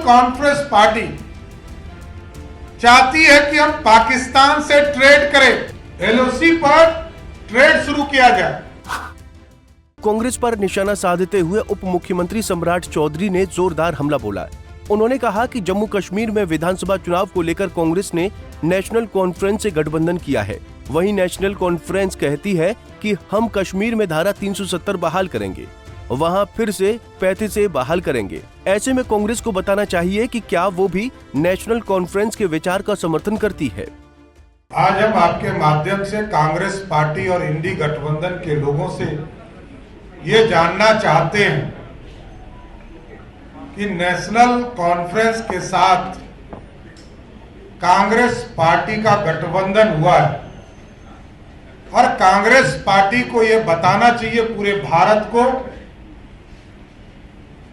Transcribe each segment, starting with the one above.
Conference party चाहती है कि हम पाकिस्तान से ट्रेड करें, एलओसी पर ट्रेड शुरू किया जाए। कांग्रेस पर निशाना साधते हुए उप मुख्यमंत्री सम्राट चौधरी ने जोरदार हमला बोला। उन्होंने कहा कि जम्मू कश्मीर में विधानसभा चुनाव को लेकर कांग्रेस ने नेशनल कॉन्फ्रेंस से गठबंधन किया है। वहीं नेशनल कॉन्फ्रेंस कहती है कि हम कश्मीर में धारा 370 बहाल करेंगे, वहां फिर से 35 से बहाल करेंगे। ऐसे में कांग्रेस को बताना चाहिए कि क्या वो भी नेशनल कॉन्फ्रेंस के विचार का समर्थन करती है। आज हम आपके माध्यम से कांग्रेस पार्टी और इंडी गठबंधन के लोगों से ये जानना चाहते हैं कि नेशनल कॉन्फ्रेंस के साथ कांग्रेस पार्टी का गठबंधन हुआ है और कांग्रेस पार्टी को ये बताना चाहिए पूरे भारत को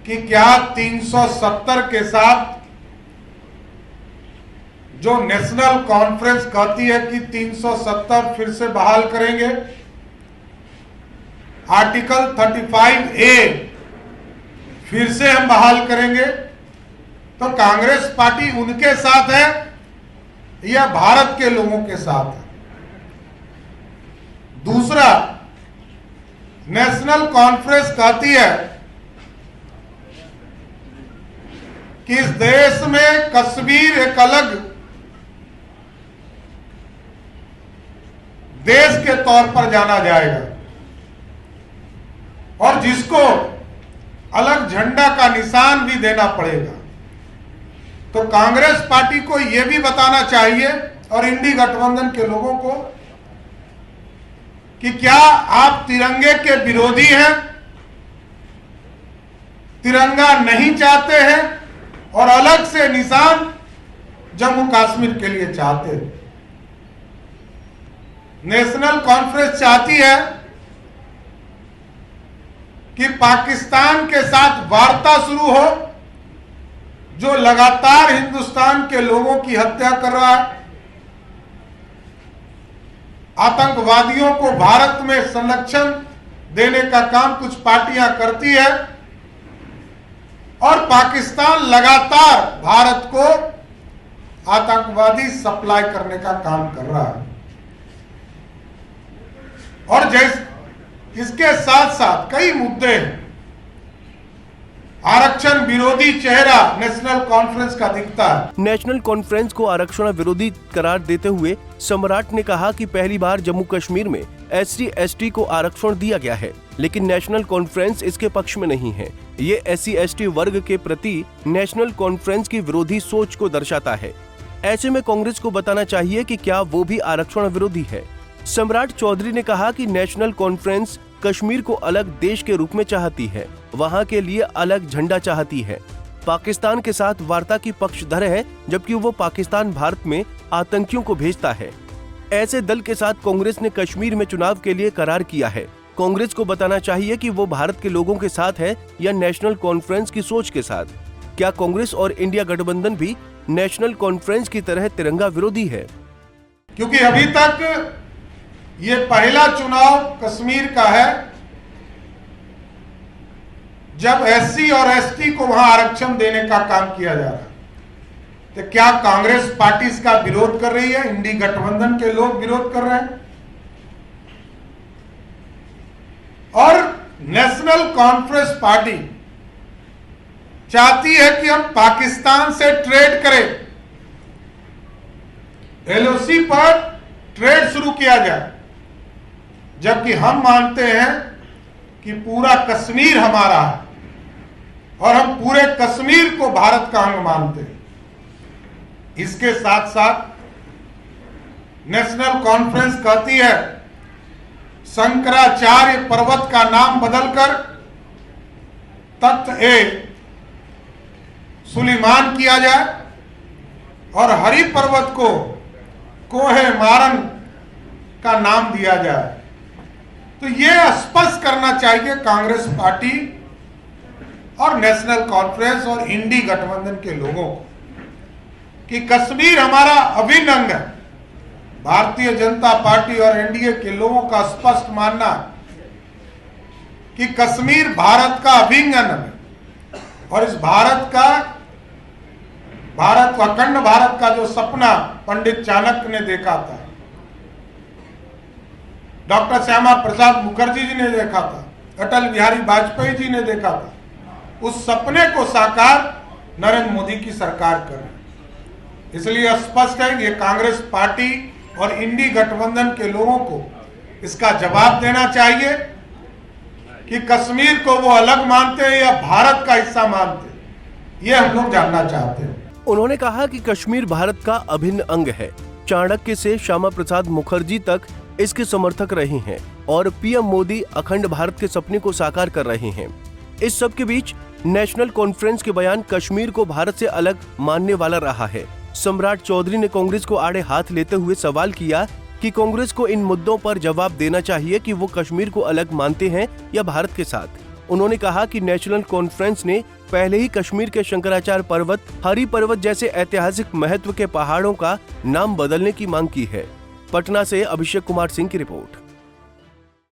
कि क्या 370 के साथ जो नेशनल कॉन्फ्रेंस कहती है कि 370 फिर से बहाल करेंगे, आर्टिकल 35A फिर से हम बहाल करेंगे, तो कांग्रेस पार्टी उनके साथ है या भारत के लोगों के साथ है। दूसरा, नेशनल कॉन्फ्रेंस कहती है कि इस देश में कश्मीर एक अलग देश के तौर पर जाना जाएगा और जिसको अलग झंडा का निशान भी देना पड़ेगा। तो कांग्रेस पार्टी को यह भी बताना चाहिए और इंडी गठबंधन के लोगों को कि क्या आप तिरंगे के विरोधी हैं, तिरंगा नहीं चाहते हैं और अलग से निशान जम्मू कश्मीर के लिए चाहते हैं। नेशनल कॉन्फ्रेंस चाहती है कि पाकिस्तान के साथ वार्ता शुरू हो, जो लगातार हिंदुस्तान के लोगों की हत्या कर रहा है, आतंकवादियों को भारत में संरक्षण देने का काम कुछ पार्टियां करती है और पाकिस्तान लगातार भारत को आतंकवादी सप्लाई करने का काम कर रहा है। और जैसे इसके साथ साथ कई मुद्दे हैं। आरक्षण विरोधी चेहरा नेशनल कॉन्फ्रेंस का दिखता है। नेशनल कॉन्फ्रेंस को आरक्षण विरोधी करार देते हुए सम्राट ने कहा कि पहली बार जम्मू कश्मीर में SC/ST को आरक्षण दिया गया है, लेकिन नेशनल कॉन्फ्रेंस इसके पक्ष में नहीं है। ये SC/ST वर्ग के प्रति नेशनल कॉन्फ्रेंस की विरोधी सोच को दर्शाता है। ऐसे में कांग्रेस को बताना चाहिए कि क्या वो भी आरक्षण विरोधी है। सम्राट चौधरी ने कहा कि नेशनल कॉन्फ्रेंस कश्मीर को अलग देश के रूप में चाहती है, वहां के लिए अलग झंडा चाहती है, पाकिस्तान के साथ वार्ता की पक्षधर है, जबकि वो पाकिस्तान भारत में आतंकियों को भेजता है। ऐसे दल के साथ कांग्रेस ने कश्मीर में चुनाव के लिए करार किया है। कांग्रेस को बताना चाहिए कि वो भारत के लोगों के साथ है या नेशनल कॉन्फ्रेंस की सोच के साथ। क्या कांग्रेस और इंडिया गठबंधन भी नेशनल कॉन्फ्रेंस की तरह तिरंगा विरोधी है? क्योंकि अभी तक ये पहला चुनाव कश्मीर का है जब SC और ST को वहां आरक्षण देने का काम किया जा रहा है। तो क्या कांग्रेस पार्टी इसका विरोध कर रही है? इंडी गठबंधन के लोग विरोध कर रहे हैं। और नेशनल कॉन्फ्रेंस पार्टी चाहती है कि हम पाकिस्तान से ट्रेड करें, LOC पर ट्रेड शुरू किया जाए, जबकि हम मानते हैं कि पूरा कश्मीर हमारा है और हम पूरे कश्मीर को भारत का अंग मानते हैं। इसके साथ साथ नेशनल कॉन्फ्रेंस कहती है शंकराचार्य पर्वत का नाम बदलकर तख्त-ए सुलेमान किया जाए और हरि पर्वत को कोहे मारन का नाम दिया जाए। तो यह स्पष्ट करना चाहिए कांग्रेस पार्टी और नेशनल कॉन्फ्रेंस और इंडी गठबंधन के लोगों को कि कश्मीर हमारा अभिन्न अंग है। भारतीय जनता पार्टी और एनडीए के लोगों का स्पष्ट मानना कि कश्मीर भारत का अभिन्न अंग है और इस भारत का भारत, अखंड भारत का जो सपना पंडित चाणक्य ने देखा था, डॉक्टर श्यामा प्रसाद मुखर्जी जी ने देखा था, अटल बिहारी वाजपेयी जी ने देखा था, उस सपने को साकार नरेंद्र मोदी की सरकार कर रही है। इसलिए स्पष्ट है कि ये कांग्रेस पार्टी और इंडी गठबंधन के लोगों को इसका जवाब देना चाहिए कि कश्मीर को वो अलग मानते हैं या भारत का हिस्सा मानते हैं, ये हम लोग जानना चाहते हैं। उन्होंने कहा कि कश्मीर भारत का अभिन्न अंग है। चाणक्य से श्यामा प्रसाद मुखर्जी तक इसके समर्थक रहे हैं और पीएम मोदी अखंड भारत के सपने को साकार कर रहे हैं। इस सब के बीच नेशनल कॉन्फ्रेंस के बयान कश्मीर को भारत से अलग मानने वाला रहा है। सम्राट चौधरी ने कांग्रेस को आड़े हाथ लेते हुए सवाल किया कि कांग्रेस को इन मुद्दों पर जवाब देना चाहिए कि वो कश्मीर को अलग मानते हैं या भारत के साथ। उन्होंने कहा कि नेशनल कॉन्फ्रेंस ने पहले ही कश्मीर के शंकराचार्य पर्वत, हरि पर्वत जैसे ऐतिहासिक महत्व के पहाड़ों का नाम बदलने की मांग की है। पटना से अभिषेक कुमार सिंह की रिपोर्ट।